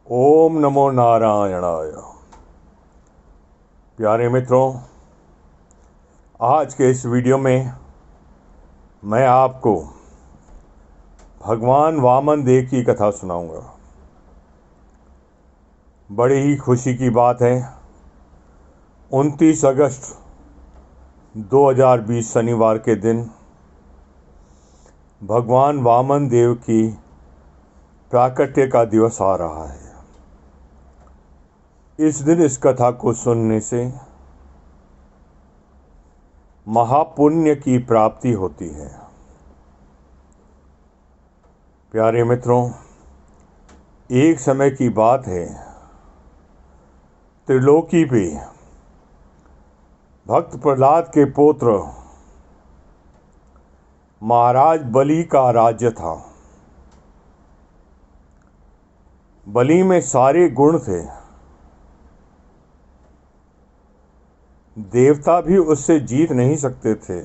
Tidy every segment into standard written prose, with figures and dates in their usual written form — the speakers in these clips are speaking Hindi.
ओम नमो नारायणाय। प्यारे मित्रों, आज के इस वीडियो में मैं आपको भगवान वामन देव की कथा सुनाऊंगा। बड़ी ही खुशी की बात है, 29 अगस्त 2020 शनिवार के दिन भगवान वामन देव की प्राकट्य का दिवस आ रहा है। इस दिन इस कथा को सुनने से महापुण्य की प्राप्ति होती है। प्यारे मित्रों, एक समय की बात है, त्रिलोकी पे भक्त प्रहलाद के पुत्र महाराज बलि का राज्य था। बलि में सारे गुण थे, देवता भी उससे जीत नहीं सकते थे।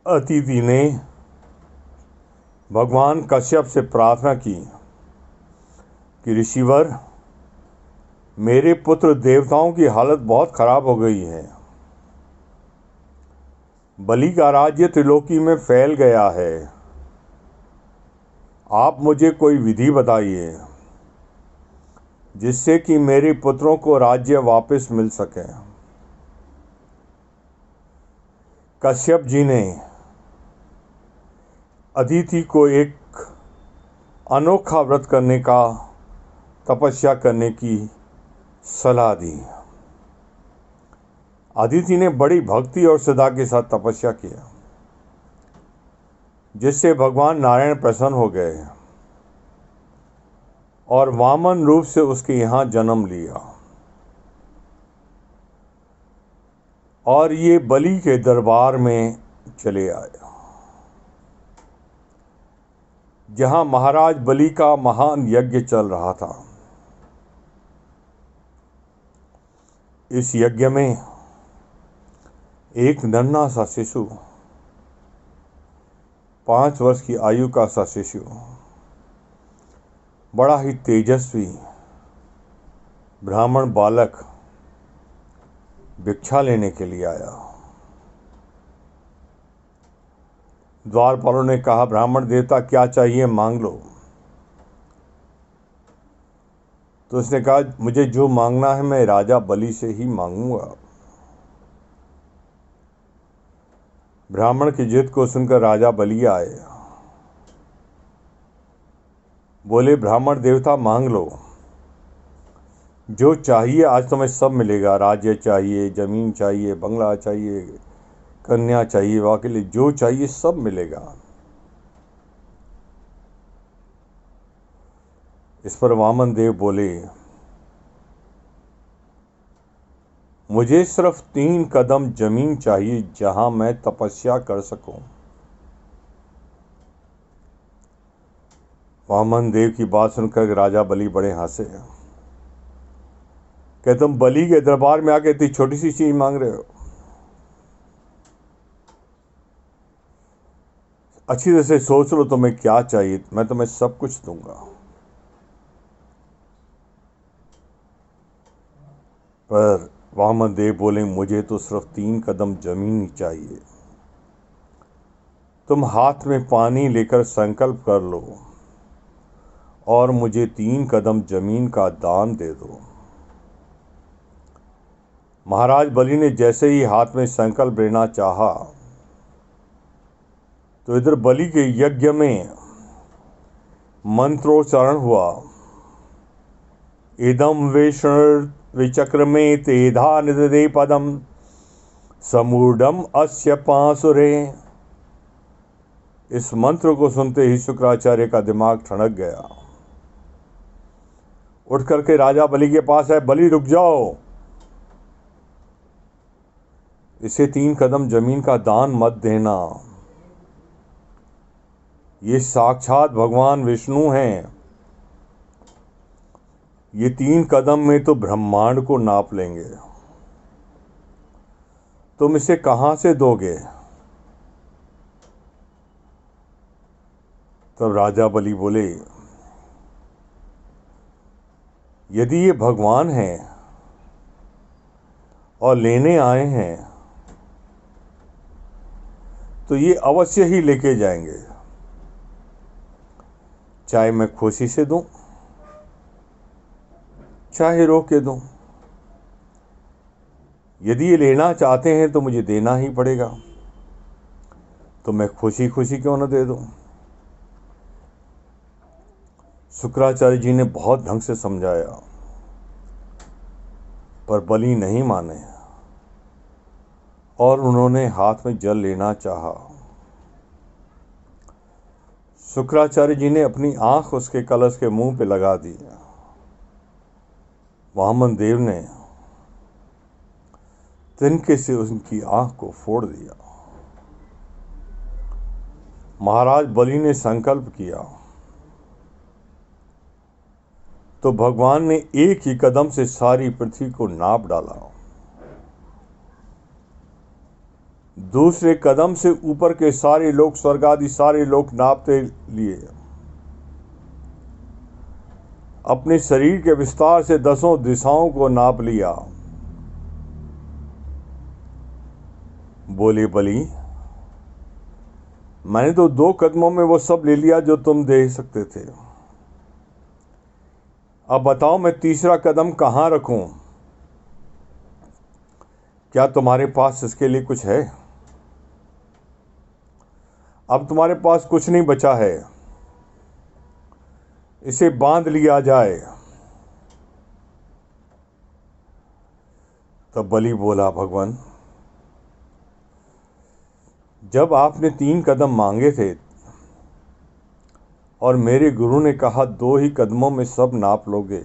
अतिथि ने भगवान कश्यप से प्रार्थना की कि ऋषिवर, मेरे पुत्र देवताओं की हालत बहुत खराब हो गई है। बलि का राज्य त्रिलोकी में फैल गया है। आप मुझे कोई विधि बताइए जिससे कि मेरे पुत्रों को राज्य वापस मिल सके। कश्यप जी ने अदिति को एक अनोखा व्रत करने का, तपस्या करने की सलाह दी। अदिति ने बड़ी भक्ति और श्रद्धा के साथ तपस्या किया, जिससे भगवान नारायण प्रसन्न हो गए और वामन रूप से उसके यहाँ जन्म लिया और ये बलि के दरबार में चले आए, जहां महाराज बलि का महान यज्ञ चल रहा था। इस यज्ञ में एक नन्हा सा शिशु, 5 वर्ष की आयु का सा शिशु, बड़ा ही तेजस्वी ब्राह्मण बालक भिक्षा लेने के लिए आया। द्वारपालों ने कहा, ब्राह्मण देवता क्या चाहिए मांग लो। तो उसने कहा, मुझे जो मांगना है मैं राजा बलि से ही मांगूंगा। ब्राह्मण की जिद को सुनकर राजा बलि आए। बोले, ब्राह्मण देवता मांग लो, जो चाहिए आज तुम्हें सब मिलेगा। राज्य चाहिए, जमीन चाहिए, बंगला चाहिए, कन्या चाहिए, वाकई लिए जो चाहिए सब मिलेगा। इस पर वामन देव बोले, मुझे सिर्फ 3 कदम जमीन चाहिए जहां मैं तपस्या कर सकूं। वामन देव की बात सुनकर राजा बलि बड़े हंसे कि तुम बलि के दरबार में आके इतनी छोटी सी चीज मांग रहे हो। अच्छी तरह से सोच लो तुम्हें क्या चाहिए, मैं तुम्हें सब कुछ दूंगा। पर वामन देव बोले, मुझे तो सिर्फ 3 कदम जमीन ही चाहिए। तुम हाथ में पानी लेकर संकल्प कर लो और मुझे 3 कदम जमीन का दान दे दो। महाराज बलि ने जैसे ही हाथ में संकल्प लेना चाहा, तो इधर बलि के यज्ञ में मंत्रोच्चारण हुआ। इदम विचक्रमे तेधा निदे पदम समूढ़म अस्य पांसुरे। इस मंत्र को सुनते ही शुक्राचार्य का दिमाग ठनक गया। उठ करके राजा बलि के पास है, बलि रुक जाओ, इसे 3 कदम जमीन का दान मत देना। ये साक्षात भगवान विष्णु हैं। ये 3 कदम में तो ब्रह्मांड को नाप लेंगे। तुम इसे कहां से दोगे? तब राजा बलि बोले, यदि ये भगवान हैं और लेने आए हैं तो ये अवश्य ही लेके जाएंगे, चाहे मैं खुशी से दूं चाहे रोक के दूं। यदि ये लेना चाहते हैं तो मुझे देना ही पड़ेगा, तो मैं खुशी खुशी क्यों न दे दूं। शुक्राचार्य जी ने बहुत ढंग से समझाया, पर बलि नहीं माने और उन्होंने हाथ में जल लेना चाहा। शुक्राचार्य जी ने अपनी आंख उसके कलश के मुंह पे लगा दी। वामन देव ने तिनके से उनकी आंख को फोड़ दिया। महाराज बलि ने संकल्प किया तो भगवान ने एक ही कदम से सारी पृथ्वी को नाप डाला। दूसरे कदम से ऊपर के सारे लोग, स्वर्ग आदि सारे लोग नापते लिए। अपने शरीर के विस्तार से 10 दिशाओं को नाप लिया। बोले, बलि मैंने तो 2 कदमों में वो सब ले लिया जो तुम दे सकते थे। अब बताओ मैं तीसरा कदम कहां रखूं? क्या तुम्हारे पास इसके लिए कुछ है? अब तुम्हारे पास कुछ नहीं बचा है, इसे बांध लिया जाए। तब बलि बोला, भगवान जब आपने 3 कदम मांगे थे और मेरे गुरु ने कहा 2 ही कदमों में सब नाप लोगे,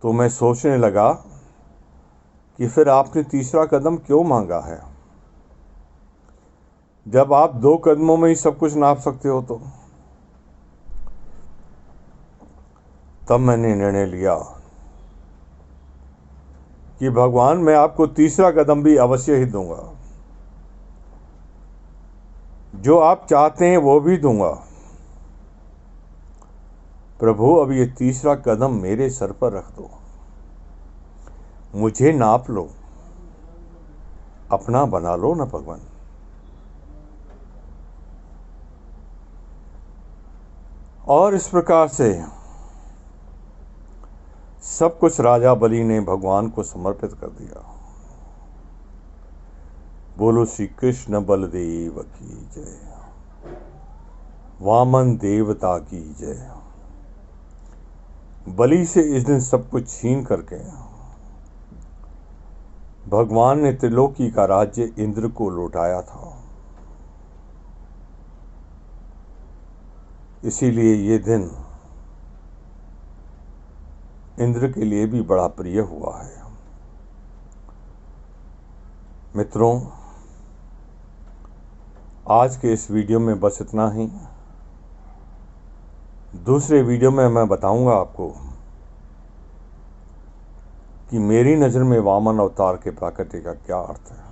तो मैं सोचने लगा कि फिर आपने तीसरा कदम क्यों मांगा है, जब आप 2 कदमों में ही सब कुछ नाप सकते हो। तो तब मैंने निर्णय लिया कि भगवान मैं आपको तीसरा कदम भी अवश्य ही दूंगा, जो आप चाहते हैं वो भी दूंगा। प्रभु अब ये तीसरा कदम मेरे सर पर रख दो, मुझे नाप लो, अपना बना लो ना भगवान। और इस प्रकार से सब कुछ राजा बलि ने भगवान को समर्पित कर दिया। बोलो श्री कृष्ण बलदेव की जय, वामन देवता की जय। बलि से इस दिन सब कुछ छीन करके भगवान ने त्रिलोकी का राज्य इंद्र को लौटाया था। इसीलिए ये दिन इंद्र के लिए भी बड़ा प्रिय हुआ है। मित्रों, आज के इस वीडियो में बस इतना ही। दूसरे वीडियो में मैं बताऊंगा आपको कि मेरी नज़र में वामन अवतार के प्राकट्य का क्या अर्थ है।